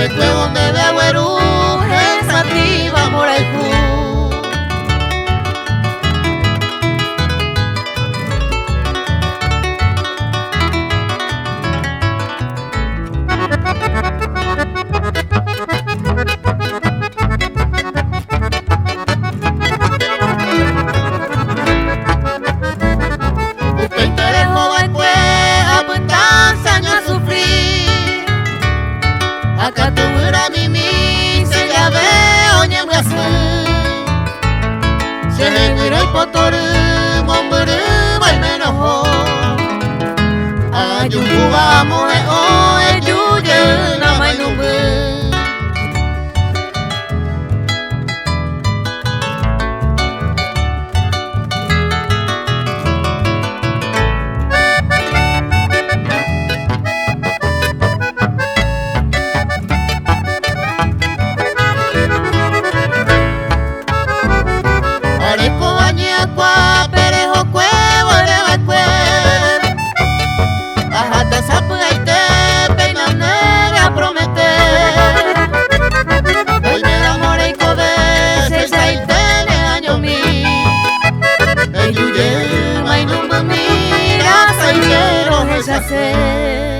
Recuerdo donde de agüero, esa triba por el cu. Acá tu ura mimi se ya veo ñemga su se le mira y potoru momburu mal menojo ayungu vamos o yuye na mai numbu. Hacer